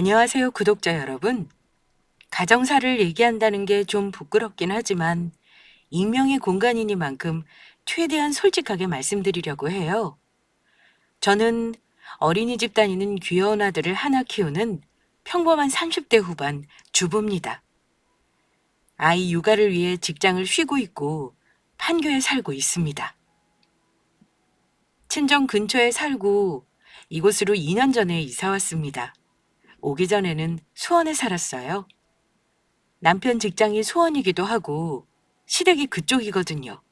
안녕하세요, 구독자 여러분. 가정사를 얘기한다는 게 좀 부끄럽긴 하지만 익명의 공간이니만큼 최대한 솔직하게 말씀드리려고 해요. 저는 어린이집 다니는 귀여운 아들을 하나 키우는 평범한 30대 후반 주부입니다. 아이 육아를 위해 직장을 쉬고 있고 판교에 살고 있습니다. 친정 근처에 살고 이곳으로 2년 전에 이사 왔습니다. 오기 전에는 수원에 살았어요. 남편 직장이 수원이기도 하고 시댁이 그쪽이거든요.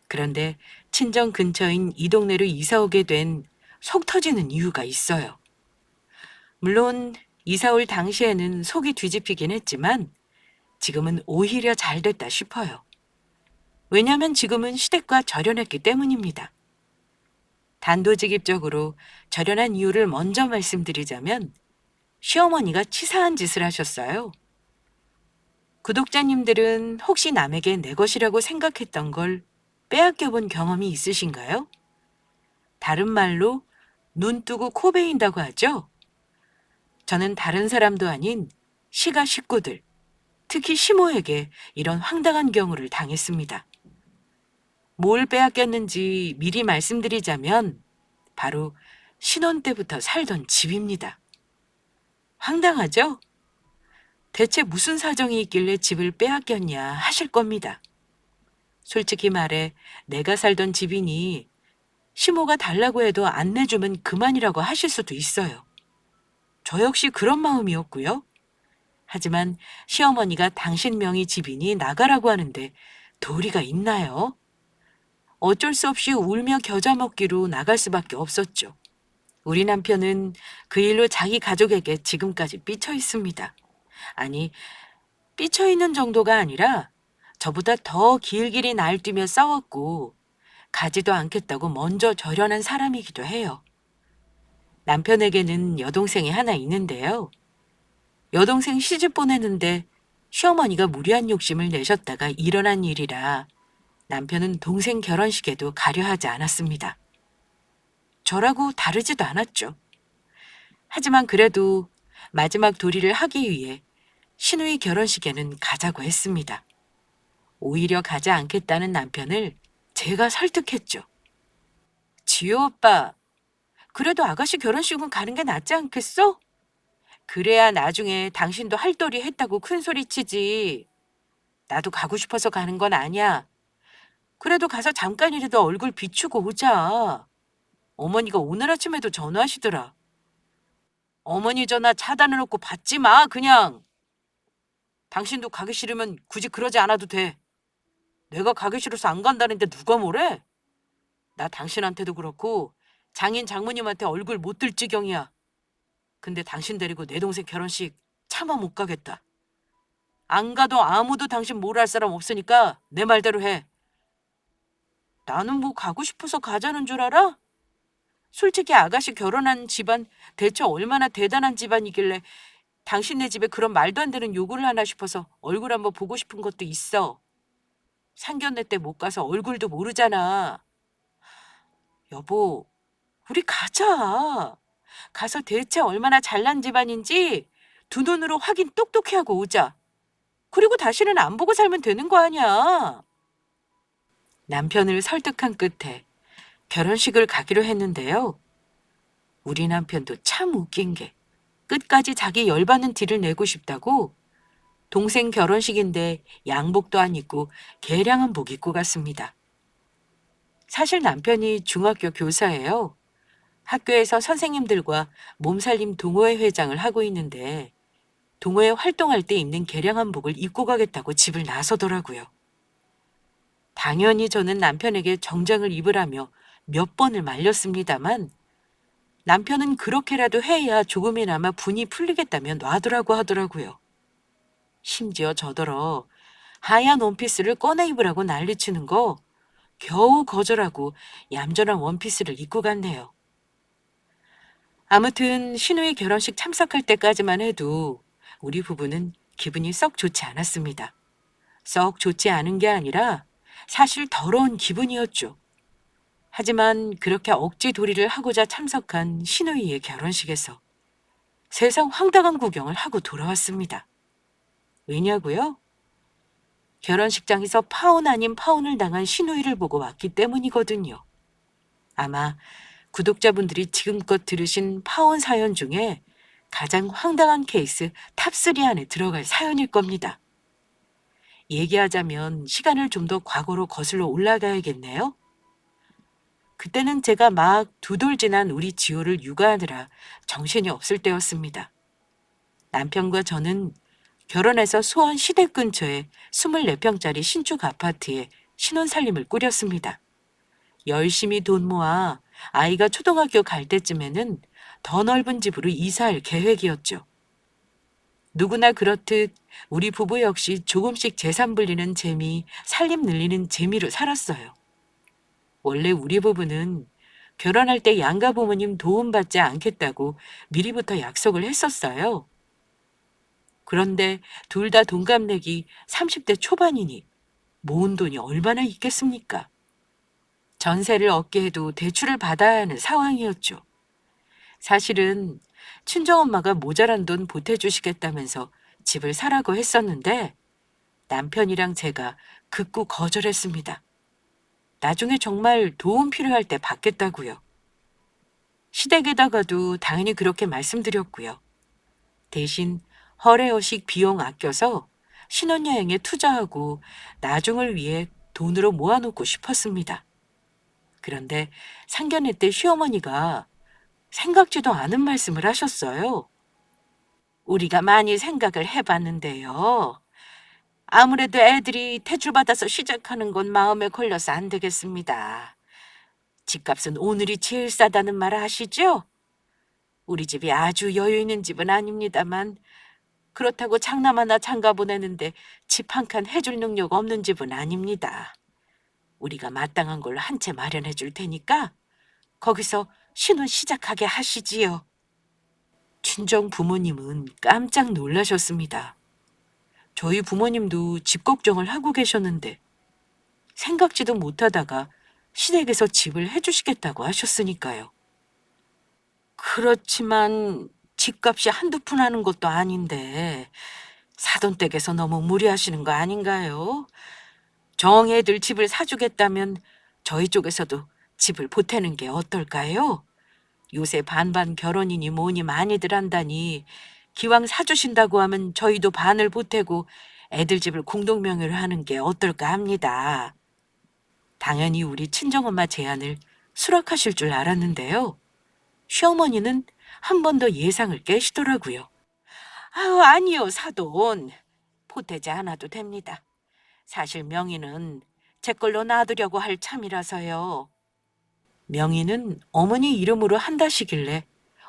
그런데 친정 근처인 이 동네로 이사 오게 된 속 터지는 이유가 있어요. 물론 이사 올 당시에는 속이 뒤집히긴 했지만 지금은 오히려 잘 됐다 싶어요. 왜냐하면 지금은 시댁과 절연했기 때문입니다. 단도직입적으로 절연한 이유를 먼저 말씀드리자면 시어머니가 치사한 짓을 하셨어요. 구독자님들은 혹시 남에게 내 것이라고 생각했던 걸 빼앗겨 본 경험이 있으신가요? 다른 말로 눈 뜨고 코 베인다고 하죠? 저는 다른 사람도 아닌 시가 식구들, 특히 시모에게 이런 황당한 경우를 당했습니다. 뭘 빼앗겼는지 미리 말씀드리자면 바로 신혼 때부터 살던 집입니다. 황당하죠? 대체 무슨 사정이 있길래 집을 빼앗겼냐 하실 겁니다. 솔직히 말해 내가 살던 집이니 시모가 달라고 해도 안 내주면 그만이라고 하실 수도 있어요. 저 역시 그런 마음이었고요. 하지만 시어머니가 당신 명의 집이니 나가라고 하는데 도리가 있나요? 어쩔 수 없이 울며 겨자 먹기로 나갈 수밖에 없었죠. 우리 남편은 그 일로 자기 가족에게 지금까지 삐쳐 있습니다. 아니, 삐쳐 있는 정도가 아니라 저보다 더 길길이 날뛰며 싸웠고 가지도 않겠다고 먼저 절연한 사람이기도 해요. 남편에게는 여동생이 하나 있는데요. 여동생 시집 보내는데 시어머니가 무리한 욕심을 내셨다가 일어난 일이라 남편은 동생 결혼식에도 가려 하지 않았습니다. 저라고 다르지도 않았죠. 하지만 그래도 마지막 도리를 하기 위해 시누이 결혼식에는 가자고 했습니다. 오히려 가지 않겠다는 남편을 제가 설득했죠. 지효 오빠, 그래도 아가씨 결혼식은 가는 게 낫지 않겠어? 그래야 나중에 당신도 할도리 했다고 큰소리치지. 나도 가고 싶어서 가는 건 아니야. 그래도 가서 잠깐이라도 얼굴 비추고 오자. 어머니가 오늘 아침에도 전화하시더라. 어머니 전화 차단해놓고 받지 마, 그냥. 당신도 가기 싫으면 굳이 그러지 않아도 돼. 내가 가기 싫어서 안 간다는데 누가 뭐래? 나 당신한테도 그렇고 장인 장모님한테 얼굴 못 들 지경이야. 근데 당신 데리고 내 동생 결혼식 차마 못 가겠다. 안 가도 아무도 당신 뭘 할 사람 없으니까 내 말대로 해. 나는 뭐 가고 싶어서 가자는 줄 알아? 솔직히 아가씨 결혼한 집안 대체 얼마나 대단한 집안이길래 당신네 집에 그런 말도 안 되는 요구를 하나 싶어서 얼굴 한번 보고 싶은 것도 있어. 상견례 때 못 가서 얼굴도 모르잖아. 여보, 우리 가자. 가서 대체 얼마나 잘난 집안인지 두 눈으로 확인 똑똑히 하고 오자. 그리고 다시는 안 보고 살면 되는 거 아니야. 남편을 설득한 끝에 결혼식을 가기로 했는데요. 우리 남편도 참 웃긴 게 끝까지 자기 열받는 티를 내고 싶다고 동생 결혼식인데 양복도 안 입고 개량한 복 입고 갔습니다. 사실 남편이 중학교 교사예요. 학교에서 선생님들과 몸살림 동호회 회장을 하고 있는데 동호회 활동할 때 입는 개량한복을 입고 가겠다고 집을 나서더라고요. 당연히 저는 남편에게 정장을 입으라며 몇 번을 말렸습니다만 남편은 그렇게라도 해야 조금이나마 분이 풀리겠다며 놔두라고 하더라고요. 심지어 저더러 하얀 원피스를 꺼내 입으라고 난리치는 거 겨우 거절하고 얌전한 원피스를 입고 갔네요. 아무튼 시누이 결혼식 참석할 때까지만 해도 우리 부부는 기분이 썩 좋지 않았습니다. 썩 좋지 않은 게 아니라 사실 더러운 기분이었죠. 하지만 그렇게 억지 도리를 하고자 참석한 시누이의 결혼식에서 세상 황당한 구경을 하고 돌아왔습니다. 왜냐고요? 결혼식장에서 파혼 아닌 파혼을 당한 시누이를 보고 왔기 때문이거든요. 아마 구독자분들이 지금껏 들으신 파혼 사연 중에 가장 황당한 케이스 탑3 안에 들어갈 사연일 겁니다. 얘기하자면 시간을 좀 더 과거로 거슬러 올라가야겠네요. 그때는 제가 막 두 돌 지난 우리 지호를 육아하느라 정신이 없을 때였습니다. 남편과 저는 결혼해서 수원 시댁 근처에 24평짜리 신축 아파트에 신혼살림을 꾸렸습니다. 열심히 돈 모아 아이가 초등학교 갈 때쯤에는 더 넓은 집으로 이사할 계획이었죠. 누구나 그렇듯 우리 부부 역시 조금씩 재산 불리는 재미, 살림 늘리는 재미로 살았어요. 원래 우리 부부는 결혼할 때 양가 부모님 도움받지 않겠다고 미리부터 약속을 했었어요. 그런데 둘 다 동갑내기 30대 초반이니 모은 돈이 얼마나 있겠습니까? 전세를 얻게 해도 대출을 받아야 하는 상황이었죠. 사실은 친정엄마가 모자란 돈 보태주시겠다면서 집을 사라고 했었는데 남편이랑 제가 극구 거절했습니다. 나중에 정말 도움 필요할 때 받겠다고요. 시댁에다가도 당연히 그렇게 말씀드렸고요. 대신 허례허식 비용 아껴서 신혼여행에 투자하고 나중을 위해 돈으로 모아놓고 싶었습니다. 그런데 상견례 때 시어머니가 생각지도 않은 말씀을 하셨어요. 우리가 많이 생각을 해봤는데요. 아무래도 애들이 대출받아서 시작하는 건 마음에 걸려서 안 되겠습니다. 집값은 오늘이 제일 싸다는 말 아시죠? 우리 집이 아주 여유 있는 집은 아닙니다만 그렇다고 장남 하나 장가 보내는데 집 한 칸 해줄 능력 없는 집은 아닙니다. 우리가 마땅한 걸 한 채 마련해 줄 테니까 거기서 신혼 시작하게 하시지요. 친정 부모님은 깜짝 놀라셨습니다. 저희 부모님도 집 걱정을 하고 계셨는데 생각지도 못하다가 시댁에서 집을 해주시겠다고 하셨으니까요. 그렇지만 집값이 한두 푼 하는 것도 아닌데 사돈댁에서 너무 무리하시는 거 아닌가요? 정애들 집을 사주겠다면 저희 쪽에서도 집을 보태는 게 어떨까요? 요새 반반 결혼이니 뭐니 많이들 한다니 기왕 사주신다고 하면 저희도 반을 보태고 애들 집을 공동명의로 하는 게 어떨까 합니다. 당연히 우리 친정엄마 제안을 수락하실 줄 알았는데요. 시어머니는 한 번 더 예상을 깨시더라고요. 아유, 아니요, 사돈. 보태지 않아도 됩니다. 사실 명의는 제 걸로 놔두려고 할 참이라서요. 명의는 어머니 이름으로 한다시길래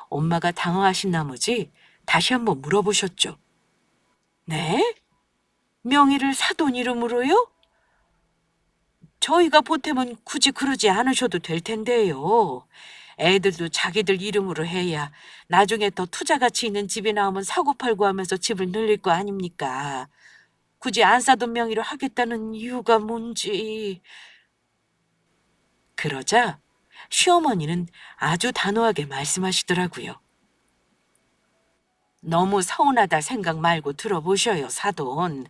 엄마가 당황하신 나머지 다시 한번 물어보셨죠. 네? 명의를 사돈 이름으로요? 저희가 보태면 굳이 그러지 않으셔도 될 텐데요. 애들도 자기들 이름으로 해야 나중에 더 투자 가치 있는 집이 나오면 사고팔고 하면서 집을 늘릴 거 아닙니까? 굳이 안 사돈 명의로 하겠다는 이유가 뭔지. 그러자 시어머니는 아주 단호하게 말씀하시더라고요. 너무 서운하다 생각 말고 들어보셔요, 사돈.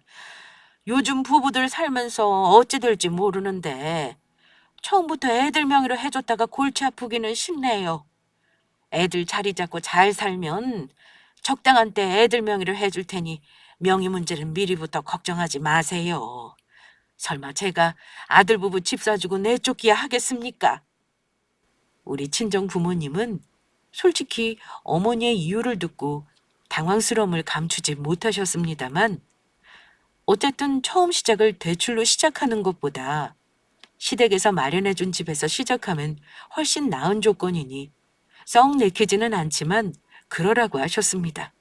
요즘 부부들 살면서 어찌 될지 모르는데 처음부터 애들 명의로 해줬다가 골치 아프기는 쉽네요. 애들 자리 잡고 잘 살면 적당한 때 애들 명의로 해줄 테니 명의 문제는 미리부터 걱정하지 마세요. 설마 제가 아들 부부 집 사주고 내쫓기야 하겠습니까? 우리 친정 부모님은 솔직히 어머니의 이유를 듣고 당황스러움을 감추지 못하셨습니다만 어쨌든 처음 시작을 대출로 시작하는 것보다 시댁에서 마련해준 집에서 시작하면 훨씬 나은 조건이니 썩 내키지는 않지만 그러라고 하셨습니다.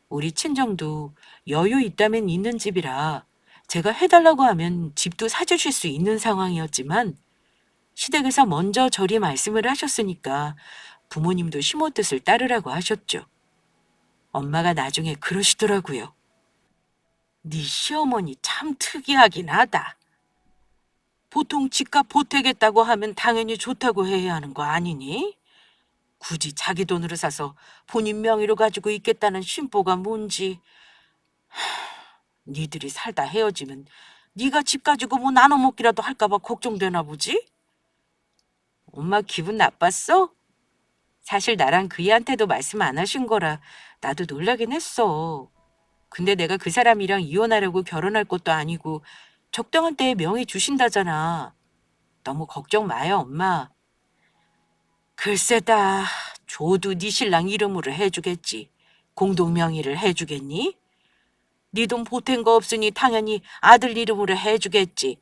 우리 친정도 여유 있다면 있는 집이라 제가 해달라고 하면 집도 사주실 수 있는 상황이었지만 시댁에서 먼저 저리 말씀을 하셨으니까 부모님도 심호뜻을 따르라고 하셨죠. 엄마가 나중에 그러시더라고요. 네 시어머니 참 특이하긴 하다. 보통 집값 보태겠다고 하면 당연히 좋다고 해야 하는 거 아니니? 굳이 자기 돈으로 사서 본인 명의로 가지고 있겠다는 심보가 뭔지. 니들이 살다 헤어지면 네가 집 가지고 뭐 나눠 먹기라도 할까 봐 걱정되나 보지? 엄마 기분 나빴어? 사실 나랑 그이한테도 말씀 안 하신 거라 나도 놀라긴 했어. 근데 내가 그 사람이랑 이혼하려고 결혼할 것도 아니고 적당한 때에 명의 주신다잖아. 너무 걱정 마요, 엄마. 글쎄다. 줘도 네 신랑 이름으로 해주겠지. 공동 명의를 해주겠니? 네 돈 보탠 거 없으니 당연히 아들 이름으로 해주겠지.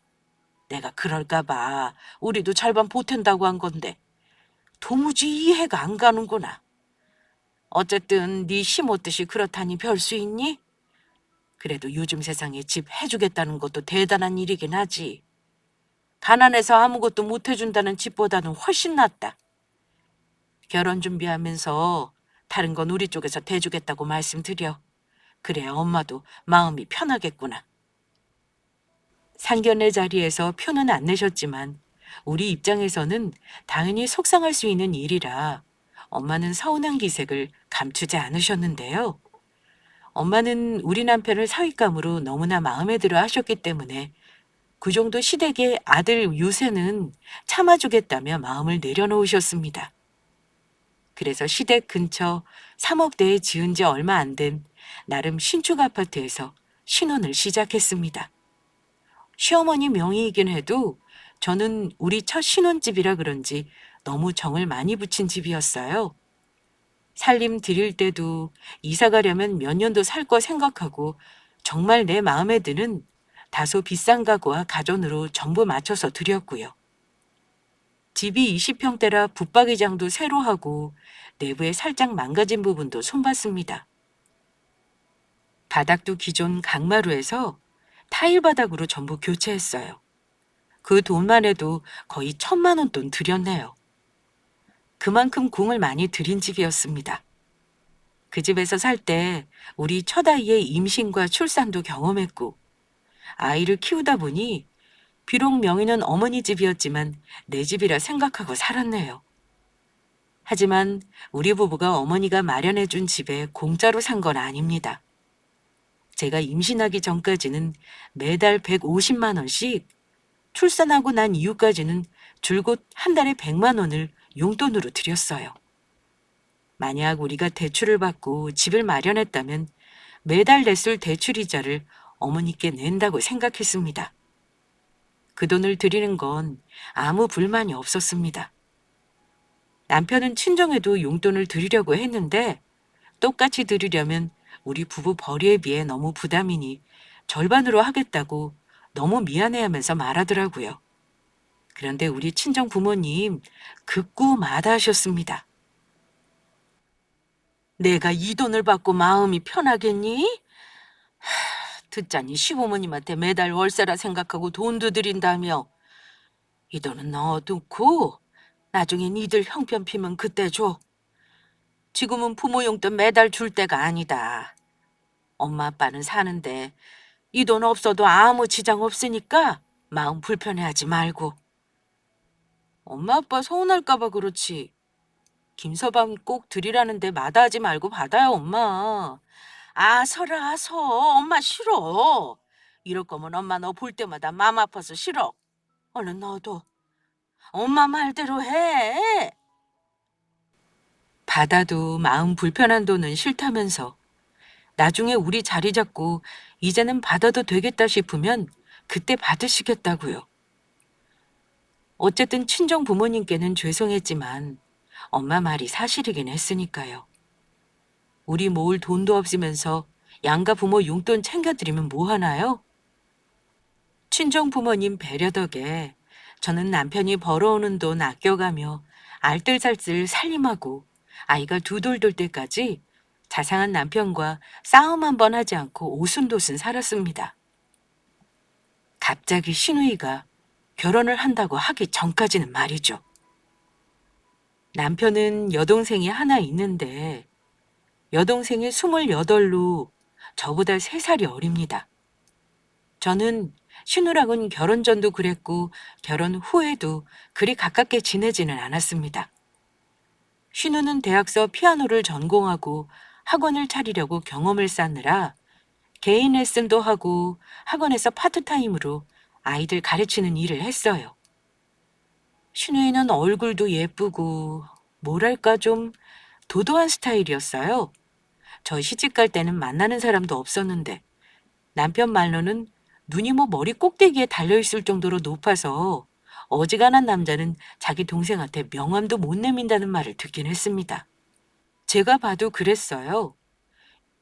내가 그럴까 봐 우리도 절반 보탠다고 한 건데 도무지 이해가 안 가는구나. 어쨌든 네 시못 듯이 그렇다니 별 수 있니? 그래도 요즘 세상에 집 해주겠다는 것도 대단한 일이긴 하지. 가난해서 아무것도 못 해준다는 집보다는 훨씬 낫다. 결혼 준비하면서 다른 건 우리 쪽에서 대주겠다고 말씀드려. 그래야 엄마도 마음이 편하겠구나. 상견례 자리에서 표는 안 내셨지만 우리 입장에서는 당연히 속상할 수 있는 일이라 엄마는 서운한 기색을 감추지 않으셨는데요. 엄마는 우리 남편을 사윗감으로 너무나 마음에 들어 하셨기 때문에 그 정도 시댁의 아들 유세는 참아주겠다며 마음을 내려놓으셨습니다. 그래서 시댁 근처 3억대에 지은 지 얼마 안 된 나름 신축 아파트에서 신혼을 시작했습니다. 시어머니 명의이긴 해도 저는 우리 첫 신혼집이라 그런지 너무 정을 많이 붙인 집이었어요. 살림 드릴 때도 이사 가려면 몇 년도 살 거 생각하고 정말 내 마음에 드는 다소 비싼 가구와 가전으로 전부 맞춰서 드렸고요. 집이 20평대라 붙박이장도 새로 하고 내부에 살짝 망가진 부분도 손봤습니다. 바닥도 기존 강마루에서 타일 바닥으로 전부 교체했어요. 그 돈만 해도 거의 1,000만 원 돈 들였네요. 그만큼 공을 많이 들인 집이었습니다. 그 집에서 살 때 우리 첫 아이의 임신과 출산도 경험했고 아이를 키우다 보니 비록 명의는 어머니 집이었지만 내 집이라 생각하고 살았네요. 하지만 우리 부부가 어머니가 마련해준 집에 공짜로 산 건 아닙니다. 제가 임신하기 전까지는 매달 150만 원씩, 출산하고 난 이후까지는 줄곧 한 달에 100만 원을 용돈으로 드렸어요. 만약 우리가 대출을 받고 집을 마련했다면 매달 냈을 대출이자를 어머니께 낸다고 생각했습니다. 그 돈을 드리는 건 아무 불만이 없었습니다. 남편은 친정에도 용돈을 드리려고 했는데 똑같이 드리려면 우리 부부 벌이에 비해 너무 부담이니 절반으로 하겠다고 너무 미안해하면서 말하더라고요. 그런데 우리 친정 부모님 극구 마다하셨습니다. 내가 이 돈을 받고 마음이 편하겠니? 듣자니 시부모님한테 매달 월세라 생각하고 돈도 드린다며. 이 돈은 넣어두고 나중에 니들 형편 피면 그때 줘. 지금은 부모 용돈 매달 줄 때가 아니다. 엄마 아빠는 사는데 이 돈 없어도 아무 지장 없으니까 마음 불편해하지 말고. 엄마 아빠 서운할까 봐 그렇지. 김서방 꼭 드리라는데 마다하지 말고 받아요, 엄마. 아, 서라, 서. 엄마 싫어. 이럴 거면 엄마 너 볼 때마다 마음 아파서 싫어. 얼른 넣어둬. 엄마 말대로 해. 받아도 마음 불편한 돈은 싫다면서 나중에 우리 자리 잡고 이제는 받아도 되겠다 싶으면 그때 받으시겠다고요. 어쨌든 친정 부모님께는 죄송했지만 엄마 말이 사실이긴 했으니까요. 우리 모을 돈도 없으면서 양가 부모 용돈 챙겨드리면 뭐 하나요? 친정 부모님 배려 덕에 저는 남편이 벌어오는 돈 아껴가며 알뜰살뜰 살림하고 아이가 두 돌 될 때까지 자상한 남편과 싸움 한 번 하지 않고 오순도순 살았습니다. 갑자기 신우이가 결혼을 한다고 하기 전까지는 말이죠. 남편은 여동생이 하나 있는데 여동생이 28로 저보다 3살이 어립니다. 저는 신우랑은 결혼 전도 그랬고 결혼 후에도 그리 가깝게 지내지는 않았습니다. 신우는 대학서 피아노를 전공하고 학원을 차리려고 경험을 쌓느라 개인 레슨도 하고 학원에서 파트타임으로 아이들 가르치는 일을 했어요. 신우이는 얼굴도 예쁘고 뭐랄까 좀 도도한 스타일이었어요. 저 시집 갈 때는 만나는 사람도 없었는데 남편 말로는 눈이 뭐 머리 꼭대기에 달려있을 정도로 높아서 어지간한 남자는 자기 동생한테 명함도 못 내민다는 말을 듣긴 했습니다. 제가 봐도 그랬어요.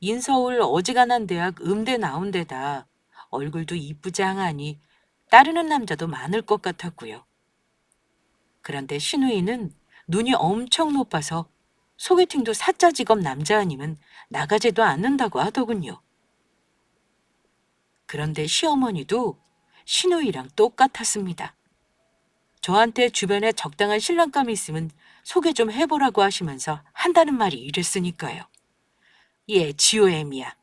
인서울 어지간한 대학 음대 나온 데다 얼굴도 이쁘장하니 따르는 남자도 많을 것 같았고요. 그런데 신우이는 눈이 엄청 높아서 소개팅도 사짜 직업 남자 아니면 나가지도 않는다고 하더군요. 그런데 시어머니도 신우이랑 똑같았습니다. 저한테 주변에 적당한 신랑감이 있으면 소개 좀 해보라고 하시면서 한다는 말이 이랬으니까요. 예, 지호애미야.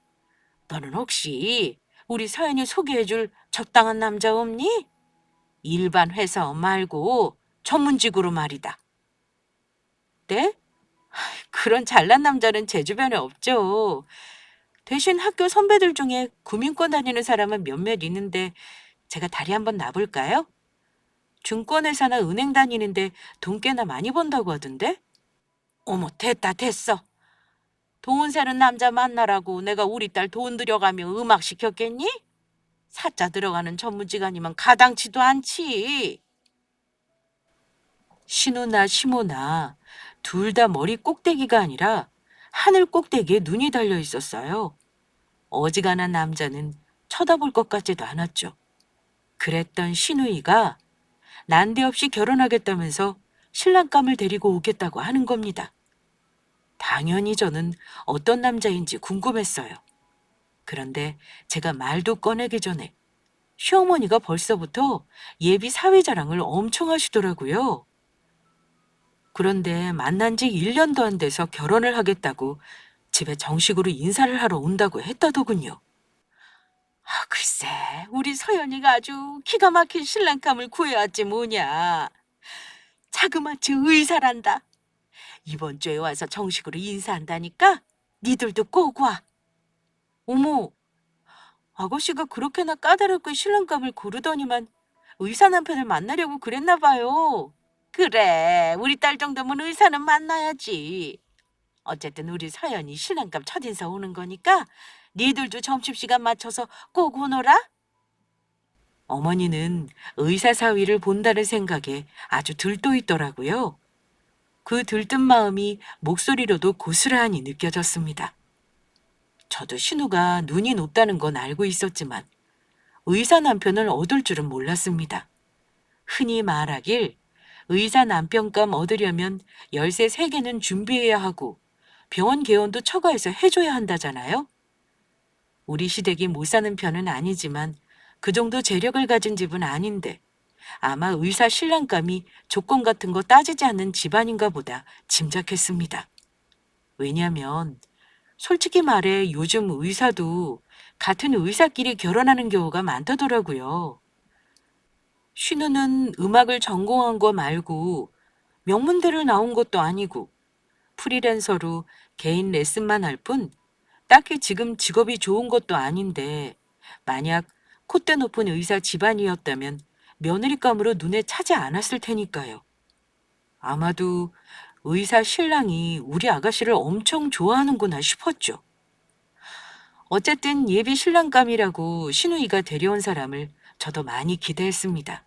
너는 혹시 우리 서연이 소개해줄 적당한 남자 없니? 일반 회사원 말고 전문직으로 말이다. 네? 그런 잘난 남자는 제 주변에 없죠. 대신 학교 선배들 중에 구민권 다니는 사람은 몇몇 있는데 제가 다리 한번 놔볼까요? 증권회사나 은행 다니는데 돈 꽤나 많이 번다고 하던데? 어머, 됐다, 됐어. 돈 세는 남자 만나라고 내가 우리 딸 돈 들여가며 음악 시켰겠니? 사자 들어가는 전문직 아니면 가당치도 않지. 신우나 시모나 둘 다 머리 꼭대기가 아니라 하늘 꼭대기에 눈이 달려 있었어요. 어지간한 남자는 쳐다볼 것 같지도 않았죠. 그랬던 신우이가 난데없이 결혼하겠다면서 신랑감을 데리고 오겠다고 하는 겁니다. 당연히 저는 어떤 남자인지 궁금했어요. 그런데 제가 말도 꺼내기 전에 시어머니가 벌써부터 예비 사위 자랑을 엄청 하시더라고요. 그런데 만난 지 1년도 안 돼서 결혼을 하겠다고 집에 정식으로 인사를 하러 온다고 했다더군요. 글쎄, 우리 서연이가 아주 기가 막힌 신랑감을 구해왔지 뭐냐. 자그마치 의사란다. 이번 주에 와서 정식으로 인사한다니까 니들도 꼭 와. 어머, 아가씨가 그렇게나 까다롭게 신랑감을 고르더니만 의사 남편을 만나려고 그랬나 봐요. 그래, 우리 딸 정도면 의사는 만나야지. 어쨌든 우리 서연이 신랑감 첫인사 오는 거니까 니들도 점심시간 맞춰서 꼭 오너라. 어머니는 의사 사위를 본다는 생각에 아주 들떠 있더라고요. 그 들뜬 마음이 목소리로도 고스란히 느껴졌습니다. 저도 신우가 눈이 높다는 건 알고 있었지만 의사 남편을 얻을 줄은 몰랐습니다. 흔히 말하길 의사 남편감 얻으려면 열쇠 3개는 준비해야 하고 병원 개원도 처가에서 해줘야 한다잖아요. 우리 시댁이 못 사는 편은 아니지만 그 정도 재력을 가진 집은 아닌데 아마 의사 신랑감이 조건 같은 거 따지지 않는 집안인가 보다 짐작했습니다. 왜냐면 솔직히 말해 요즘 의사도 같은 의사끼리 결혼하는 경우가 많다더라고요. 신우는 음악을 전공한 거 말고 명문대를 나온 것도 아니고 프리랜서로 개인 레슨만 할 뿐 딱히 지금 직업이 좋은 것도 아닌데 만약 콧대 높은 의사 집안이었다면 며느리감으로 눈에 차지 않았을 테니까요. 아마도 의사 신랑이 우리 아가씨를 엄청 좋아하는구나 싶었죠. 어쨌든 예비 신랑감이라고 신우이가 데려온 사람을 저도 많이 기대했습니다.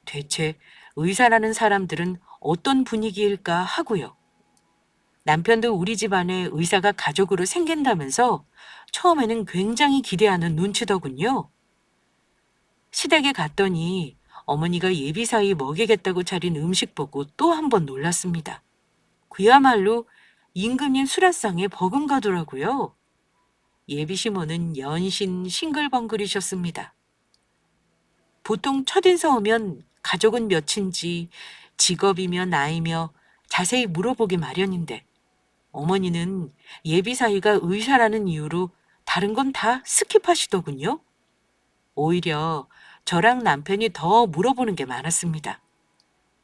대체 의사라는 사람들은 어떤 분위기일까 하고요. 남편도 우리 집안에 의사가 가족으로 생긴다면서 처음에는 굉장히 기대하는 눈치더군요. 시댁에 갔더니 어머니가 예비사위 먹이겠다고 차린 음식 보고 또 한 번 놀랐습니다. 그야말로 임금님 수라상에 버금가더라고요. 예비 시모는 연신 싱글벙글이셨습니다. 보통 첫인사 오면 가족은 몇인지, 직업이며 나이며 자세히 물어보기 마련인데 어머니는 예비 사위가 의사라는 이유로 다른 건 다 스킵하시더군요. 오히려 저랑 남편이 더 물어보는 게 많았습니다.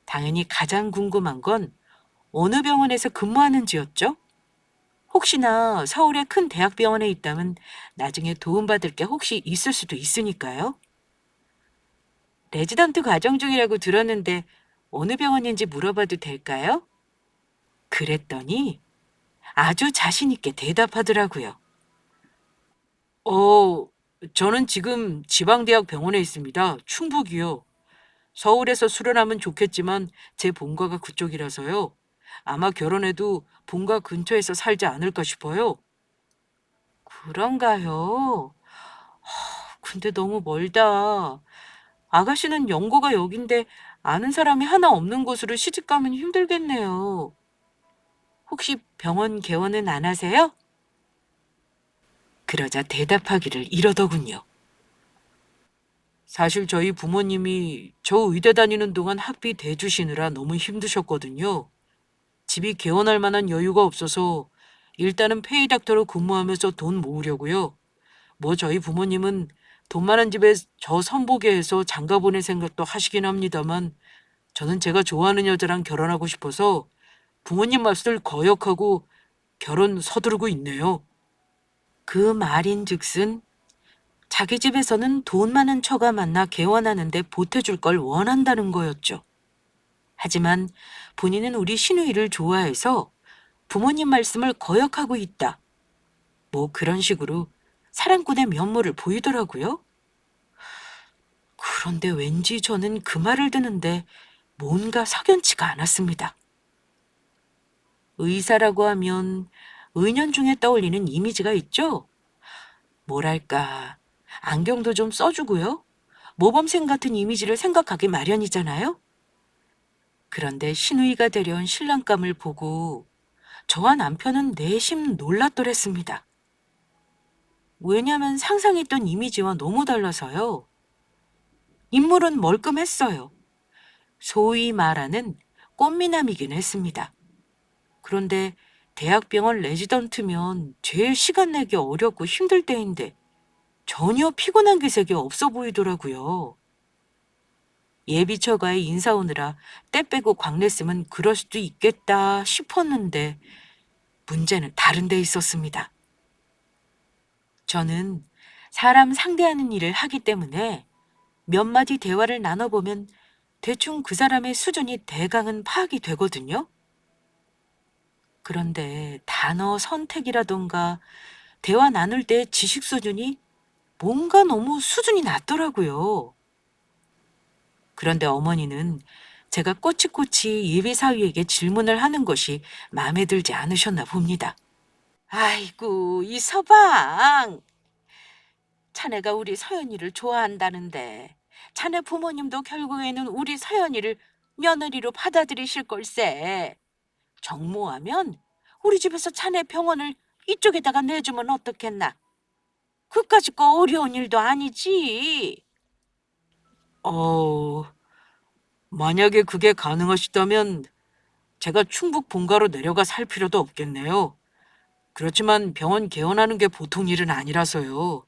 당연히 가장 궁금한 건 어느 병원에서 근무하는지였죠? 혹시나 서울의 큰 대학병원에 있다면 나중에 도움받을 게 혹시 있을 수도 있으니까요. 레지던트 과정 중이라고 들었는데 어느 병원인지 물어봐도 될까요? 그랬더니 아주 자신 있게 대답하더라고요. 어, 저는 지금 지방대학 병원에 있습니다. 충북이요. 서울에서 수련하면 좋겠지만 제 본가가 그쪽이라서요. 아마 결혼해도 본가 근처에서 살지 않을까 싶어요. 그런가요? 근데 너무 멀다. 아가씨는 연고가 여긴데 아는 사람이 하나 없는 곳으로 시집 가면 힘들겠네요. 혹시 병원 개원은 안 하세요? 그러자 대답하기를 이러더군요. 사실 저희 부모님이 저 의대 다니는 동안 학비 대주시느라 너무 힘드셨거든요. 집이 개원할 만한 여유가 없어서 일단은 페이닥터로 근무하면서 돈 모으려고요. 뭐 저희 부모님은 돈 많은 집에 저 선보게 해서 장가 보낼 생각도 하시긴 합니다만 저는 제가 좋아하는 여자랑 결혼하고 싶어서 부모님 말씀을 거역하고 결혼 서두르고 있네요. 그 말인즉슨 자기 집에서는 돈 많은 처가 만나 개원하는데 보태줄 걸 원한다는 거였죠. 하지만 본인은 우리 시누이를 좋아해서 부모님 말씀을 거역하고 있다. 뭐 그런 식으로 사랑꾼의 면모를 보이더라고요. 그런데 왠지 저는 그 말을 듣는데 뭔가 석연치가 않았습니다. 의사라고 하면 은연중에 떠올리는 이미지가 있죠? 뭐랄까, 안경도 좀 써주고요. 모범생 같은 이미지를 생각하기 마련이잖아요? 그런데 시누이가 되려온 신랑감을 보고 저와 남편은 내심 놀랐더랬습니다. 왜냐면 상상했던 이미지와 너무 달라서요. 인물은 멀끔했어요. 소위 말하는 꽃미남이긴 했습니다. 그런데 대학병원 레지던트면 제일 시간 내기 어렵고 힘들 때인데 전혀 피곤한 기색이 없어 보이더라고요. 예비처가에 인사 오느라 때 빼고 광냈으면 그럴 수도 있겠다 싶었는데 문제는 다른 데 있었습니다. 저는 사람 상대하는 일을 하기 때문에 몇 마디 대화를 나눠보면 대충 그 사람의 수준이 대강은 파악이 되거든요. 그런데 단어 선택이라던가 대화 나눌 때 지식 수준이 뭔가 너무 수준이 낮더라고요. 그런데 어머니는 제가 꼬치꼬치 예비사위에게 질문을 하는 것이 마음에 들지 않으셨나 봅니다. 아이고, 이 서방! 자네가 우리 서연이를 좋아한다는데 자네 부모님도 결국에는 우리 서연이를 며느리로 받아들이실 걸세. 정모하면 우리 집에서 자네 병원을 이쪽에다가 내주면 어떻겠나? 그까짓 거 어려운 일도 아니지. 어, 만약에 그게 가능하시다면 제가 충북 본가로 내려가 살 필요도 없겠네요. 그렇지만 병원 개원하는 게 보통 일은 아니라서요.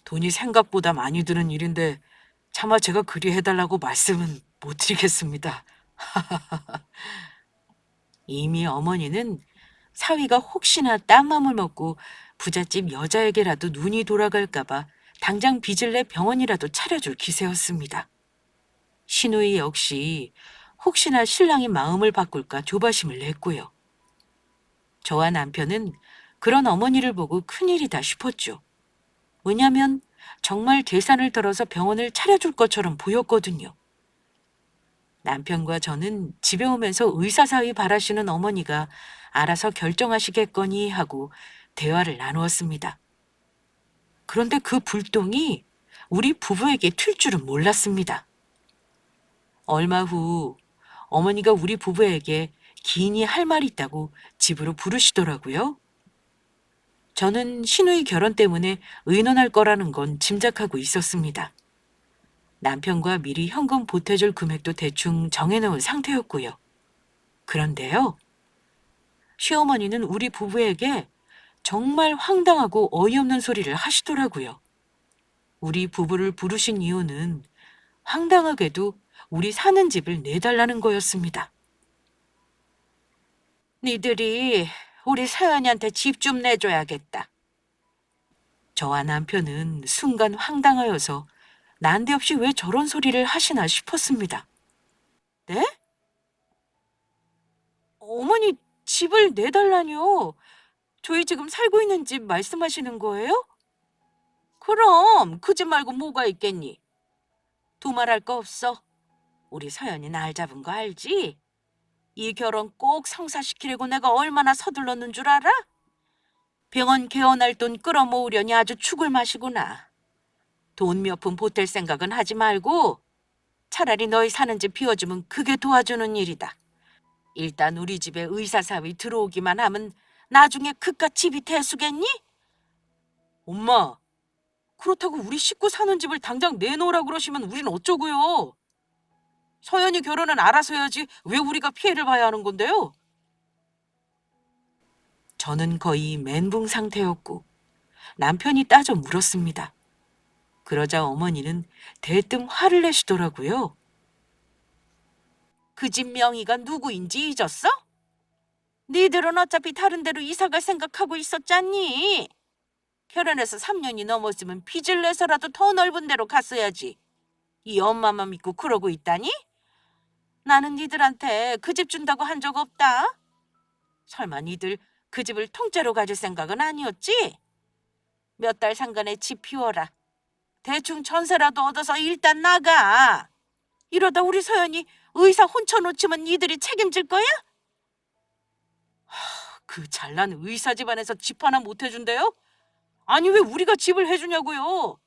돈이 생각보다 많이 드는 일인데 차마 제가 그리 해달라고 말씀은 못 드리겠습니다. 이미 어머니는 사위가 혹시나 딴 맘을 먹고 부잣집 여자에게라도 눈이 돌아갈까봐 당장 빚을 내 병원이라도 차려줄 기세였습니다. 시누이 역시 혹시나 신랑이 마음을 바꿀까 조바심을 냈고요. 저와 남편은 그런 어머니를 보고 큰일이다 싶었죠. 왜냐면 정말 계산을 덜어서 병원을 차려줄 것처럼 보였거든요. 남편과 저는 집에 오면서 의사사위 바라시는 어머니가 알아서 결정하시겠거니 하고 대화를 나누었습니다. 그런데 그 불똥이 우리 부부에게 튈 줄은 몰랐습니다. 얼마 후 어머니가 우리 부부에게 긴히 할 말이 있다고 집으로 부르시더라고요. 저는 시누이 결혼 때문에 의논할 거라는 건 짐작하고 있었습니다. 남편과 미리 현금 보태줄 금액도 대충 정해놓은 상태였고요. 그런데요, 시어머니는 우리 부부에게 정말 황당하고 어이없는 소리를 하시더라고요. 우리 부부를 부르신 이유는 황당하게도 우리 사는 집을 내달라는 거였습니다. 니들이 우리 서연이한테 집 좀 내줘야겠다. 저와 남편은 순간 황당하여서 난데없이 왜 저런 소리를 하시나 싶었습니다. 네? 어머니 집을 내달라뇨. 저희 지금 살고 있는 집 말씀하시는 거예요? 그럼 그 집 말고 뭐가 있겠니? 두말할 거 없어. 우리 서연이 날 잡은 거 알지? 이 결혼 꼭 성사시키려고 내가 얼마나 서둘렀는 줄 알아? 병원 개원할 돈 끌어모으려니 아주 죽을 맛이구나. 돈 몇 푼 보탤 생각은 하지 말고 차라리 너희 사는 집 비워주면 그게 도와주는 일이다. 일단 우리 집에 의사사위 들어오기만 하면 나중에 그깟 집이 대수겠니? 엄마, 그렇다고 우리 식구 사는 집을 당장 내놓으라 그러시면 우린 어쩌고요? 서연이 결혼은 알아서 해야지 왜 우리가 피해를 봐야 하는 건데요? 저는 거의 멘붕 상태였고 남편이 따져 물었습니다. 그러자 어머니는 대뜸 화를 내시더라고요. 그 집 명의가 누구인지 잊었어? 니들은 어차피 다른 데로 이사갈 생각하고 있었잖니. 결혼해서 3년이 넘었으면 빚을 내서라도 더 넓은 데로 갔어야지. 이 엄마만 믿고 그러고 있다니? 나는 니들한테 그 집 준다고 한 적 없다. 설마 니들 그 집을 통째로 가질 생각은 아니었지? 몇 달 상간에 집 비워라. 대충 전세라도 얻어서 일단 나가. 이러다 우리 서연이 의사 혼쳐놓치면 니들이 책임질 거야? 그 잘난 의사 집안에서 집 하나 못 해준대요? 아니 왜 우리가 집을 해주냐고요?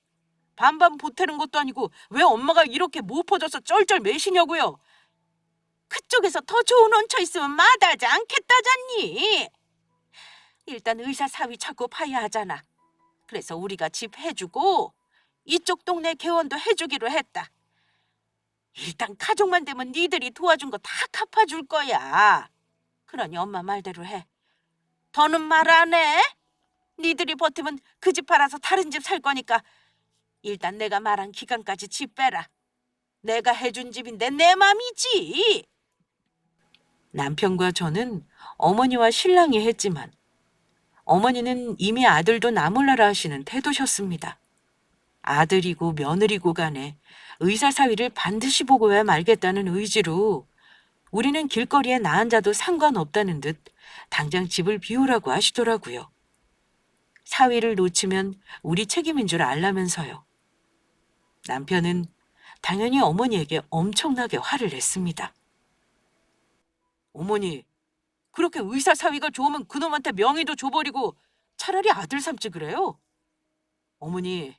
반반 보태는 것도 아니고 왜 엄마가 이렇게 못 퍼져서 쩔쩔 매시냐고요? 그쪽에서 더 좋은 원처 있으면 마다하지 않겠다잖니. 일단 의사 사위 찾고 파야 하잖아. 그래서 우리가 집 해주고 이쪽 동네 개원도 해주기로 했다. 일단 가족만 되면 니들이 도와준 거 다 갚아줄 거야. 그러니 엄마 말대로 해. 더는 말 안 해. 니들이 버티면 그 집 팔아서 다른 집 살 거니까 일단 내가 말한 기간까지 집 빼라. 내가 해준 집인데 내 맘이지. 남편과 저는 어머니와 신랑이 했지만 어머니는 이미 아들도 나몰라라 하시는 태도셨습니다. 아들이고 며느리고 간에 의사 사위를 반드시 보고야 말겠다는 의지로 우리는 길거리에 나 앉아도 상관없다는 듯 당장 집을 비우라고 하시더라고요. 사위를 놓치면 우리 책임인 줄 알라면서요. 남편은 당연히 어머니에게 엄청나게 화를 냈습니다. 어머니, 그렇게 의사 사위가 좋으면 그놈한테 명의도 줘버리고 차라리 아들 삼지 그래요? 어머니,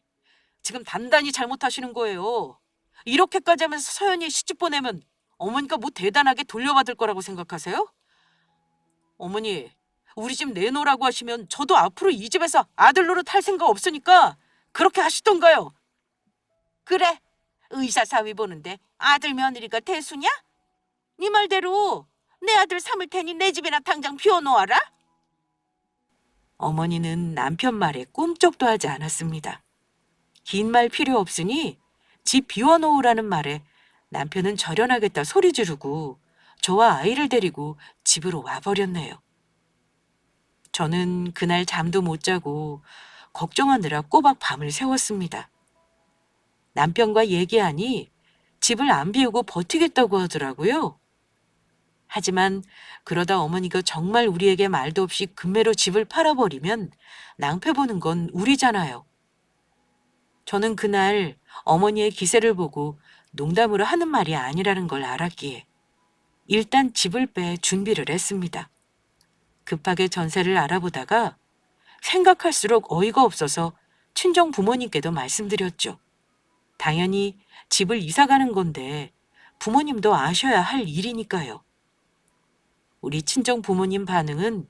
지금 단단히 잘못하시는 거예요. 이렇게까지 하면서 서연이 시집 보내면 어머니가 뭐 대단하게 돌려받을 거라고 생각하세요? 어머니, 우리 집 내놓으라고 하시면 저도 앞으로 이 집에서 아들 노릇 할 생각 없으니까 그렇게 하시던가요. 그래, 의사 사위 보는데 아들 며느리가 대수냐? 네 말대로 내 아들 삼을 테니 내 집이나 당장 비워놓아라. 어머니는 남편 말에 꿈쩍도 하지 않았습니다. 긴 말 필요 없으니 집 비워놓으라는 말에 남편은 절연하겠다 소리 지르고 저와 아이를 데리고 집으로 와버렸네요. 저는 그날 잠도 못 자고 걱정하느라 꼬박 밤을 새웠습니다. 남편과 얘기하니 집을 안 비우고 버티겠다고 하더라고요. 하지만 그러다 어머니가 정말 우리에게 말도 없이 금매로 집을 팔아버리면 낭패 보는 건 우리잖아요. 저는 그날 어머니의 기세를 보고 농담으로 하는 말이 아니라는 걸 알았기에 일단 집을 빼 준비를 했습니다. 급하게 전세를 알아보다가 생각할수록 어이가 없어서 친정 부모님께도 말씀드렸죠. 당연히 집을 이사 가는 건데 부모님도 아셔야 할 일이니까요. 우리 친정 부모님 반응은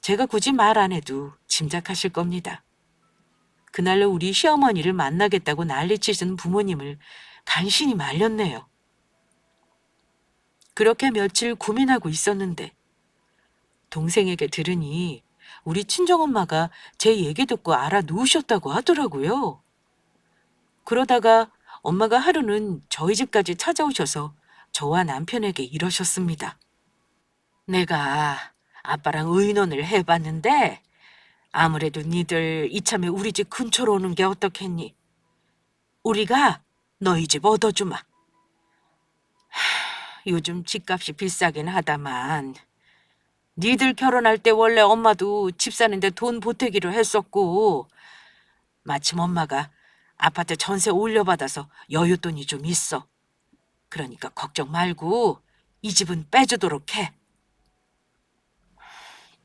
제가 굳이 말 안 해도 짐작하실 겁니다. 그날로 우리 시어머니를 만나겠다고 난리치신 부모님을 간신히 말렸네요. 그렇게 며칠 고민하고 있었는데 동생에게 들으니 우리 친정엄마가 제 얘기 듣고 알아놓으셨다고 하더라고요. 그러다가 엄마가 하루는 저희 집까지 찾아오셔서 저와 남편에게 이러셨습니다. 내가 아빠랑 의논을 해봤는데 아무래도 니들 이참에 우리 집 근처로 오는 게 어떻겠니? 우리가 너희 집 얻어주마. 요즘 집값이 비싸긴 하다만 니들 결혼할 때 원래 엄마도 집 사는데 돈 보태기로 했었고 마침 엄마가 아파트 전세 올려받아서 여윳돈이 좀 있어. 그러니까 걱정 말고 이 집은 빼주도록 해.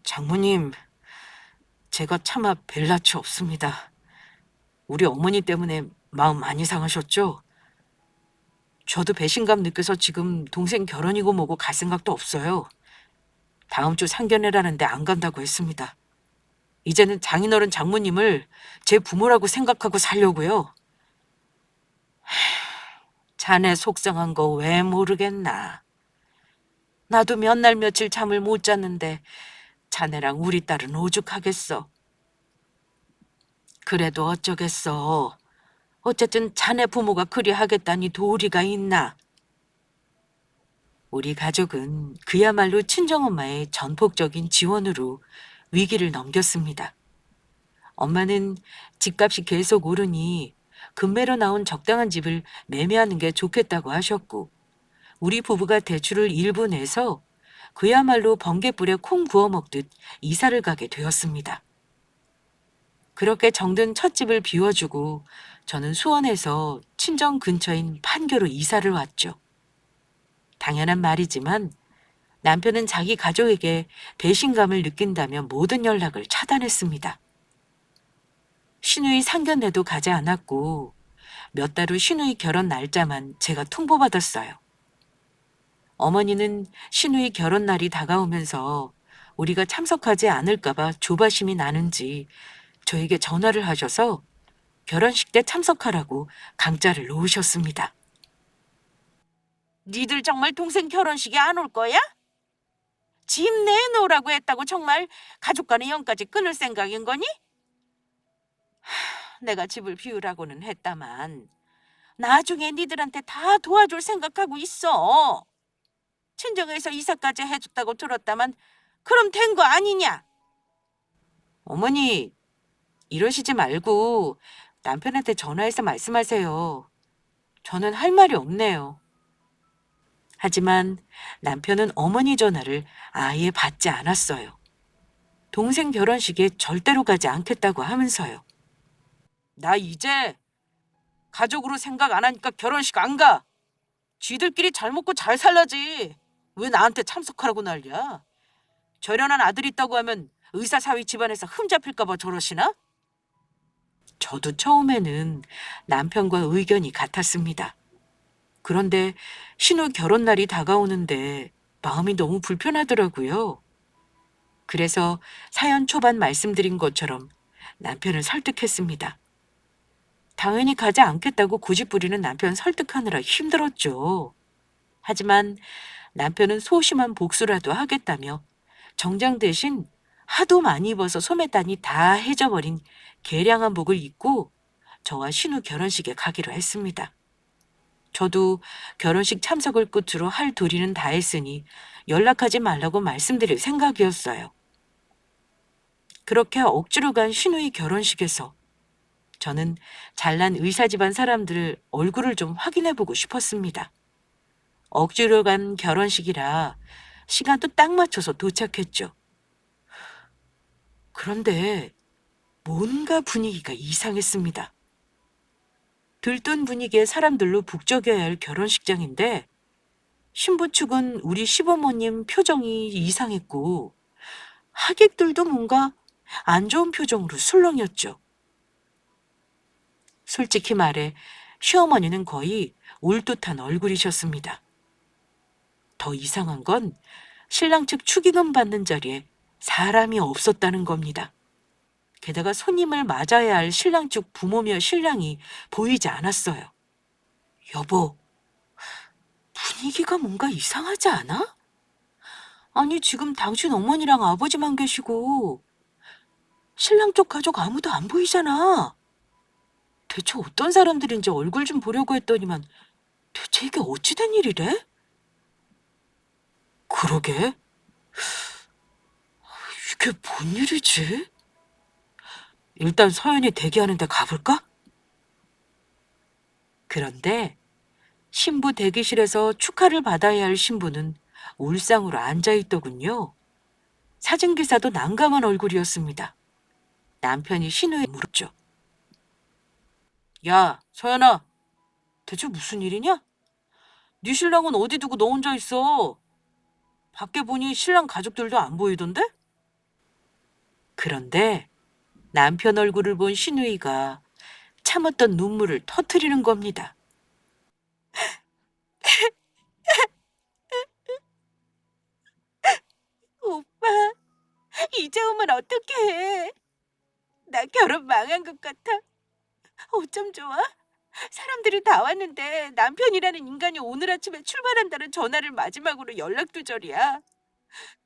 장모님, 제가 차마 뵐 낯이 없습니다. 우리 어머니 때문에 마음 많이 상하셨죠? 저도 배신감 느껴서 지금 동생 결혼이고 뭐고 갈 생각도 없어요. 다음 주 상견례라는데 안 간다고 했습니다. 이제는 장인어른 장모님을 제 부모라고 생각하고 살려고요. 자네 속상한 거 왜 모르겠나. 나도 몇 날 며칠 잠을 못 잤는데 자네랑 우리 딸은 오죽하겠어. 그래도 어쩌겠어. 어쨌든 자네 부모가 그리 하겠다니 도리가 있나. 우리 가족은 그야말로 친정엄마의 전폭적인 지원으로 위기를 넘겼습니다. 엄마는 집값이 계속 오르니 금매로 나온 적당한 집을 매매하는 게 좋겠다고 하셨고, 우리 부부가 대출을 일부 내서 그야말로 번갯불에 콩 구워 먹듯 이사를 가게 되었습니다. 그렇게 정든 첫 집을 비워주고 저는 수원에서 친정 근처인 판교로 이사를 왔죠. 당연한 말이지만 남편은 자기 가족에게 배신감을 느낀다며 모든 연락을 차단했습니다. 시누이 상견례도 가지 않았고 몇 달 후 시누이 결혼 날짜만 제가 통보받았어요. 어머니는 시누이 결혼 날이 다가오면서 우리가 참석하지 않을까봐 조바심이 나는지 저에게 전화를 하셔서 결혼식 때 참석하라고 강짜를 놓으셨습니다. 니들 정말 동생 결혼식에 안 올 거야? 집 내놓으라고 했다고 정말 가족 간의 연까지 끊을 생각인 거니? 내가 집을 비우라고는 했다만 나중에 니들한테 다 도와줄 생각하고 있어. 친정에서 이사까지 해줬다고 들었다만 그럼 된 거 아니냐? 어머니, 이러시지 말고 남편한테 전화해서 말씀하세요. 저는 할 말이 없네요. 하지만 남편은 어머니 전화를 아예 받지 않았어요. 동생 결혼식에 절대로 가지 않겠다고 하면서요. 나 이제 가족으로 생각 안 하니까 결혼식 안 가. 쥐들끼리 잘 먹고 잘 살라지. 왜 나한테 참석하라고 난리야? 저련한 아들 있다고 하면 의사사위 집안에서 흠 잡힐까 봐 저러시나? 저도 처음에는 남편과 의견이 같았습니다. 그런데 신우 결혼 날이 다가오는데 마음이 너무 불편하더라고요. 그래서 사연 초반 말씀드린 것처럼 남편을 설득했습니다. 당연히 가지 않겠다고 고집부리는 남편 설득하느라 힘들었죠. 하지만 남편은 소심한 복수라도 하겠다며 정장 대신 하도 많이 입어서 소매단이 다 해져버린 개량한 복을 입고 저와 신우 결혼식에 가기로 했습니다. 저도 결혼식 참석을 끝으로 할 도리는 다 했으니 연락하지 말라고 말씀드릴 생각이었어요. 그렇게 억지로 간 신우이 결혼식에서 저는 잘난 의사 집안 사람들 얼굴을 좀 확인해보고 싶었습니다. 억지로 간 결혼식이라 시간도 딱 맞춰서 도착했죠. 그런데 뭔가 분위기가 이상했습니다. 들뜬 분위기의 사람들로 북적여야 할 결혼식장인데 신부 측은 우리 시부모님 표정이 이상했고 하객들도 뭔가 안 좋은 표정으로 술렁였죠. 솔직히 말해 시어머니는 거의 울듯한 얼굴이셨습니다. 더 이상한 건 신랑 측 축의금 받는 자리에 사람이 없었다는 겁니다. 게다가 손님을 맞아야 할 신랑 쪽 부모며 신랑이 보이지 않았어요. 여보, 분위기가 뭔가 이상하지 않아? 아니, 지금 당신 어머니랑 아버지만 계시고 신랑 쪽 가족 아무도 안 보이잖아. 대체 어떤 사람들인지 얼굴 좀 보려고 했더니만 대체 이게 어찌 된 일이래? 그러게. 이게 뭔 일이지? 일단 서연이 대기하는데 가볼까? 그런데 신부 대기실에서 축하를 받아야 할 신부는 울상으로 앉아있더군요. 사진기사도 난감한 얼굴이었습니다. 남편이 신우에 물었죠. 야, 서연아, 대체 무슨 일이냐? 네 신랑은 어디 두고 너 혼자 있어? 밖에 보니 신랑 가족들도 안 보이던데? 그런데 남편 얼굴을 본 신우이가 참았던 눈물을 터뜨리는 겁니다. 오빠, 이제 오면 어떡해? 나 결혼 망한 것 같아. 어쩜 좋아? 사람들이 다 왔는데 남편이라는 인간이 오늘 아침에 출발한다는 전화를 마지막으로 연락두절이야.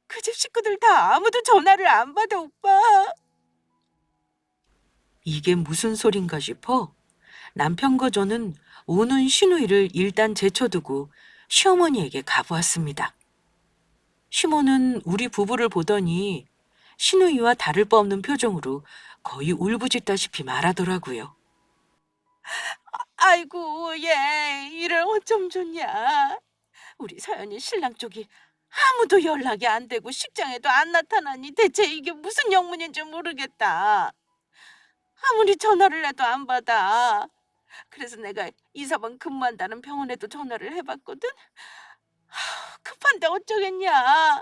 그 집 식구들 다 아무도 전화를 안 받아, 오빠. 이게 무슨 소린가 싶어 남편과 저는 우는 신우이를 일단 제쳐두고 시어머니에게 가보았습니다. 시모는 우리 부부를 보더니 신우이와 다를 바 없는 표정으로 거의 울부짖다시피 말하더라고요. 아이고, 얘, 이를 어쩜 좋냐. 우리 서연이 신랑 쪽이 아무도 연락이 안 되고 식장에도 안 나타나니 대체 이게 무슨 영문인지 모르겠다. 아무리 전화를 해도 안 받아. 그래서 내가 이사방 근무한다는 병원에도 전화를 해봤거든. 급한데 어쩌겠냐.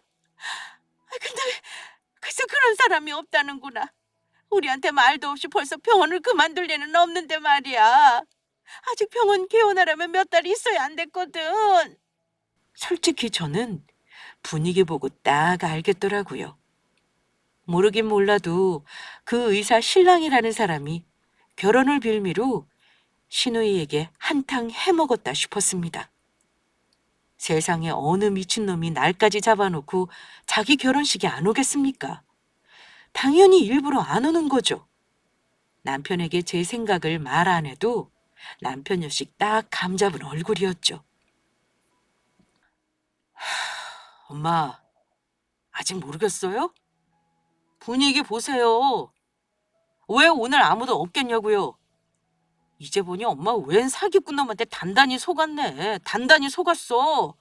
근데 글쎄 그런 사람이 없다는구나. 우리한테 말도 없이 벌써 병원을 그만둘 리는 없는데 말이야. 아직 병원 개원하려면 몇 달 있어야 안 됐거든. 솔직히 저는 분위기 보고 딱 알겠더라고요. 모르긴 몰라도 그 의사 신랑이라는 사람이 결혼을 빌미로 신우이에게 한탕 해먹었다 싶었습니다. 세상에 어느 미친놈이 날까지 잡아놓고 자기 결혼식에 안 오겠습니까? 당연히 일부러 안 오는 거죠. 남편에게 제 생각을 말 안 해도 남편 역시 딱 감잡은 얼굴이었죠. 엄마, 아직 모르겠어요? 분위기 보세요. 왜 오늘 아무도 없겠냐고요? 이제 보니 엄마 웬 사기꾼 놈한테 단단히 속았네. 단단히 속았어.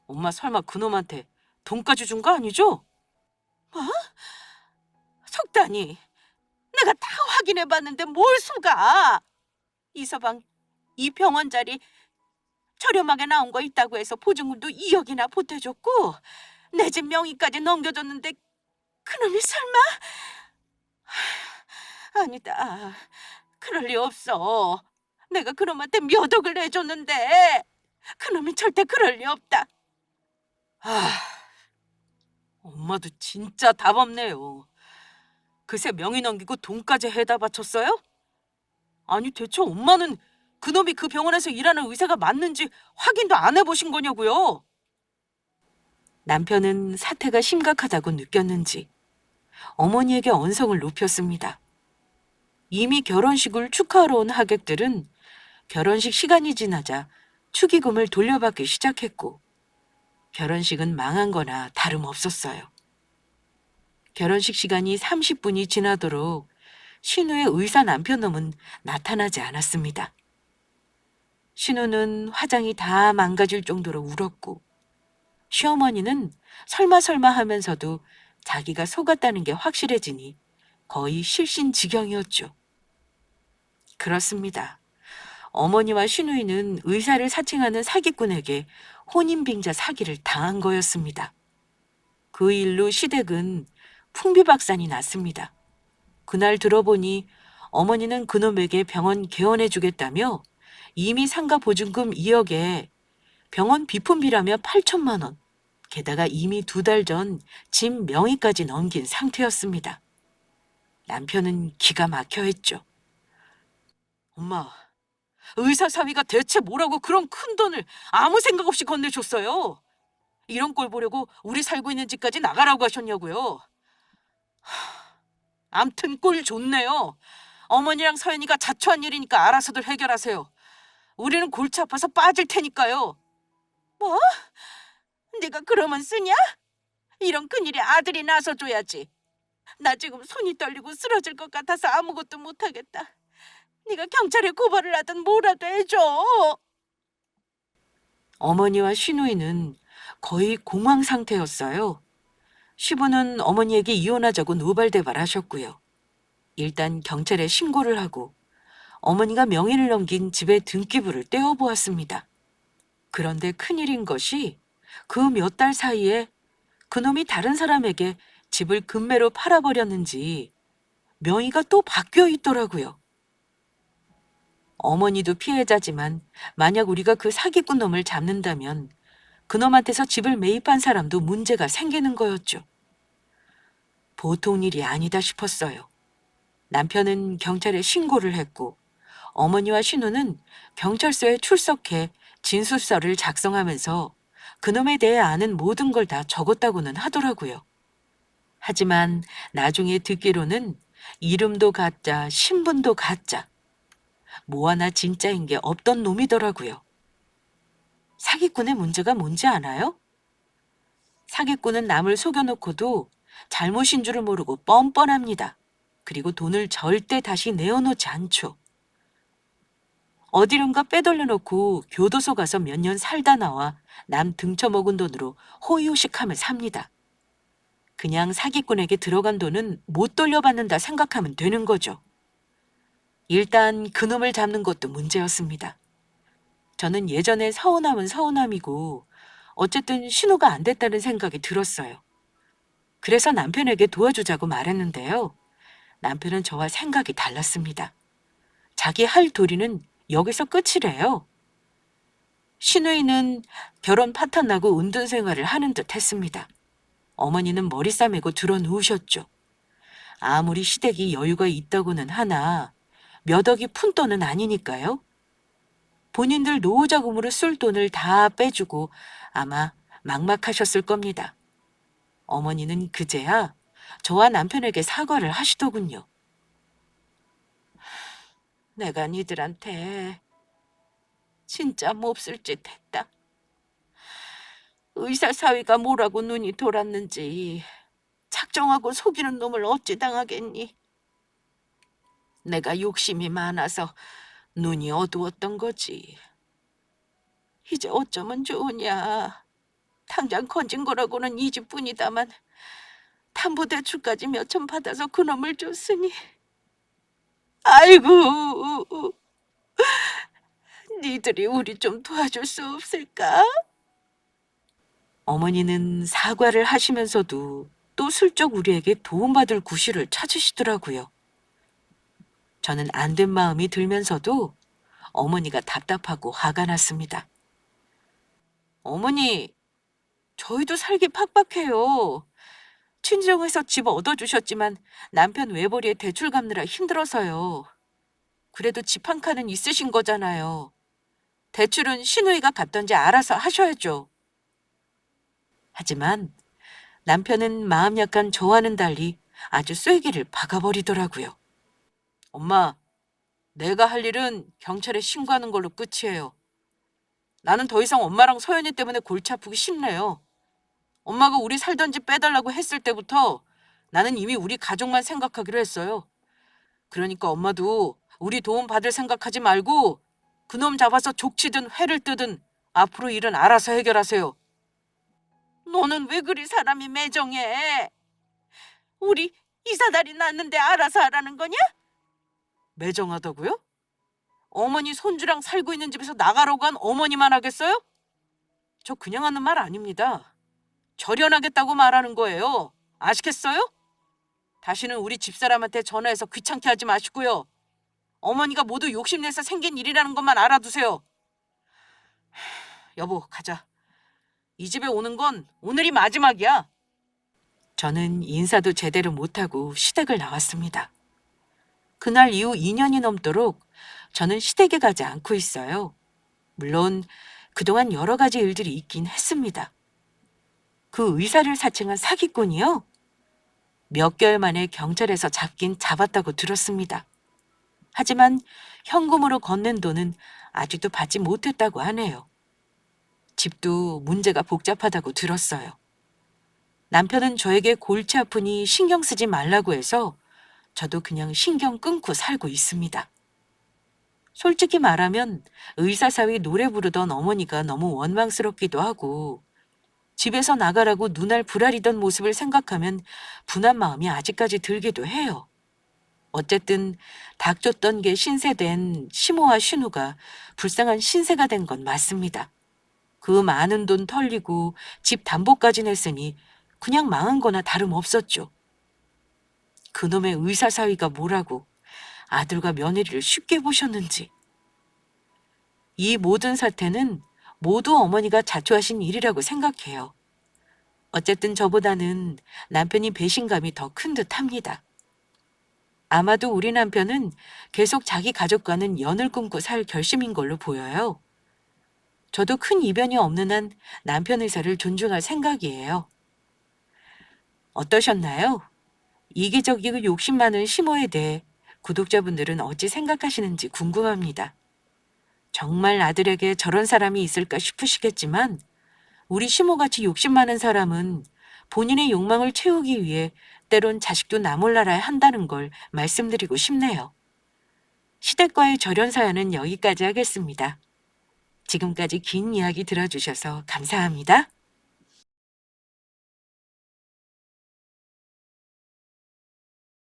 엄마 설마 그놈한테 돈까지 준 거 아니죠? 뭐? 속다니. 내가 다 확인해봤는데 뭘 속아? 이서방, 이 병원 자리 저렴하게 나온 거 있다고 해서 보증금도 2억이나 보태줬고 내 집 명의까지 넘겨줬는데 그놈이 설마? 아니다. 그럴 리 없어. 내가 그놈한테 몇 억을 내줬는데 그놈이 절대 그럴 리 없다. 아, 엄마도 진짜 답 없네요. 그새 명의 넘기고 돈까지 해다 바쳤어요? 아니 대체 엄마는 그놈이 그 병원에서 일하는 의사가 맞는지 확인도 안 해보신 거냐고요? 남편은 사태가 심각하다고 느꼈는지 어머니에게 언성을 높였습니다. 이미 결혼식을 축하하러 온 하객들은 결혼식 시간이 지나자 축의금을 돌려받기 시작했고 결혼식은 망한 거나 다름없었어요. 결혼식 시간이 30분이 지나도록 신우의 의사 남편놈은 나타나지 않았습니다. 신우는 화장이 다 망가질 정도로 울었고 시어머니는 설마 하면서도 자기가 속았다는 게 확실해지니 거의 실신지경이었죠. 그렇습니다. 어머니와 신우이는 의사를 사칭하는 사기꾼에게 혼인빙자 사기를 당한 거였습니다. 그 일로 시댁은 풍비박산이 났습니다. 그날 들어보니 어머니는 그놈에게 병원 개원해주겠다며 이미 상가 보증금 2억에 병원 비품비라며 8천만 원, 게다가 이미 2달 전 집 명의까지 넘긴 상태였습니다. 남편은 기가 막혀 했죠. 엄마, 의사 사위가 대체 뭐라고 그런 큰 돈을 아무 생각 없이 건네줬어요? 이런 꼴 보려고 우리 살고 있는 집까지 나가라고 하셨냐고요? 암튼 꼴 좋네요. 어머니랑 서연이가 자초한 일이니까 알아서들 해결하세요. 우리는 골치 아파서 빠질 테니까요. 뭐? 네가 그러면 쓰냐? 이런 큰일에 아들이 나서줘야지. 나 지금 손이 떨리고 쓰러질 것 같아서 아무것도 못하겠다. 네가 경찰에 고발을 하든 뭐라도 해줘. 어머니와 시누이는 거의 공황 상태였어요. 시부는 어머니에게 이혼하자고 노발대발하셨고요. 일단 경찰에 신고를 하고 어머니가 명의를 넘긴 집의 등기부를 떼어보았습니다. 그런데 큰일인 것이 그 몇 달 사이에 그놈이 다른 사람에게 집을 금매로 팔아버렸는지 명의가 또 바뀌어 있더라고요. 어머니도 피해자지만 만약 우리가 그 사기꾼 놈을 잡는다면 그놈한테서 집을 매입한 사람도 문제가 생기는 거였죠. 보통 일이 아니다 싶었어요. 남편은 경찰에 신고를 했고 어머니와 신우는 경찰서에 출석해 진술서를 작성하면서 그놈에 대해 아는 모든 걸 다 적었다고는 하더라고요. 하지만 나중에 듣기로는 이름도 가짜, 신분도 가짜, 뭐 하나 진짜인 게 없던 놈이더라고요. 사기꾼의 문제가 뭔지 아나요? 사기꾼은 남을 속여놓고도 잘못인 줄을 모르고 뻔뻔합니다. 그리고 돈을 절대 다시 내어놓지 않죠. 어디론가 빼돌려놓고 교도소 가서 몇 년 살다 나와 남 등쳐먹은 돈으로 호의호식하며 삽니다. 그냥 사기꾼에게 들어간 돈은 못 돌려받는다 생각하면 되는 거죠. 일단 그놈을 잡는 것도 문제였습니다. 저는 예전에 서운함은 서운함이고 어쨌든 신호가 안 됐다는 생각이 들었어요. 그래서 남편에게 도와주자고 말했는데요. 남편은 저와 생각이 달랐습니다. 자기 할 도리는 여기서 끝이래요. 시누이는 결혼 파탄 나고 은둔 생활을 하는 듯 했습니다. 어머니는 머리 싸매고 들어 누우셨죠. 아무리 시댁이 여유가 있다고는 하나 몇 억이 푼 돈은 아니니까요. 본인들 노후 자금으로 쓸 돈을 다 빼주고 아마 막막하셨을 겁니다. 어머니는 그제야 저와 남편에게 사과를 하시더군요. 내가 니들한테 진짜 몹쓸 짓 했다. 의사 사위가 뭐라고 눈이 돌았는지 작정하고 속이는 놈을 어찌 당하겠니? 내가 욕심이 많아서 눈이 어두웠던 거지. 이제 어쩌면 좋으냐. 당장 건진 거라고는 이 집뿐이다만 담보대출까지 몇 천 받아서 그놈을 줬으니. 아이고, 니들이 우리 좀 도와줄 수 없을까? 어머니는 사과를 하시면서도 또 슬쩍 우리에게 도움받을 구실을 찾으시더라고요. 저는 안 된 마음이 들면서도 어머니가 답답하고 화가 났습니다. 어머니, 저희도 살기 팍팍해요. 친정에서 집 얻어주셨지만 남편 외벌이에 대출 갚느라 힘들어서요. 그래도 집 한 칸은 있으신 거잖아요. 대출은 시누이가 갚던지 알아서 하셔야죠. 하지만 남편은 마음 약한 저와는 달리 아주 쐐기를 박아버리더라고요. 엄마, 내가 할 일은 경찰에 신고하는 걸로 끝이에요. 나는 더 이상 엄마랑 소연이 때문에 골치 아프기 싫네요. 엄마가 우리 살던 집 빼달라고 했을 때부터 나는 이미 우리 가족만 생각하기로 했어요. 그러니까 엄마도 우리 도움 받을 생각하지 말고 그놈 잡아서 족치든 회를 뜨든 앞으로 일은 알아서 해결하세요. 너는 왜 그리 사람이 매정해? 우리 이사달이 났는데 알아서 하라는 거냐? 매정하다고요? 어머니 손주랑 살고 있는 집에서 나가라고 한 어머니만 하겠어요? 저 그냥 하는 말 아닙니다. 절연하겠다고 말하는 거예요. 아시겠어요? 다시는 우리 집사람한테 전화해서 귀찮게 하지 마시고요. 어머니가 모두 욕심내서 생긴 일이라는 것만 알아두세요. 여보, 가자. 이 집에 오는 건 오늘이 마지막이야. 저는 인사도 제대로 못하고 시댁을 나왔습니다. 그날 이후 2년이 넘도록 저는 시댁에 가지 않고 있어요. 물론 그동안 여러 가지 일들이 있긴 했습니다. 그 의사를 사칭한 사기꾼이요? 몇 개월 만에 경찰에서 잡긴 잡았다고 들었습니다. 하지만 현금으로 건넨 돈은 아직도 받지 못했다고 하네요. 집도 문제가 복잡하다고 들었어요. 남편은 저에게 골치 아프니 신경 쓰지 말라고 해서 저도 그냥 신경 끊고 살고 있습니다. 솔직히 말하면 의사사위 노래 부르던 어머니가 너무 원망스럽기도 하고 집에서 나가라고 눈알 부라리던 모습을 생각하면 분한 마음이 아직까지 들기도 해요. 어쨌든 닥쳤던 게 신세된 시모와 신우가 불쌍한 신세가 된 건 맞습니다. 그 많은 돈 털리고 집 담보까지 냈으니 그냥 망한 거나 다름없었죠. 그놈의 의사사위가 뭐라고 아들과 며느리를 쉽게 보셨는지. 이 모든 사태는 모두 어머니가 자초하신 일이라고 생각해요. 어쨌든 저보다는 남편이 배신감이 더 큰 듯 합니다. 아마도 우리 남편은 계속 자기 가족과는 연을 끊고 살 결심인 걸로 보여요. 저도 큰 이변이 없는 한 남편 의사를 존중할 생각이에요. 어떠셨나요? 이기적이고 욕심 많은 시모에 대해 구독자분들은 어찌 생각하시는지 궁금합니다. 정말 아들에게 저런 사람이 있을까 싶으시겠지만 우리 시모같이 욕심 많은 사람은 본인의 욕망을 채우기 위해 때론 자식도 나 몰라라 한다는 걸 말씀드리고 싶네요. 시댁과의 절연 사연은 여기까지 하겠습니다. 지금까지 긴 이야기 들어주셔서 감사합니다.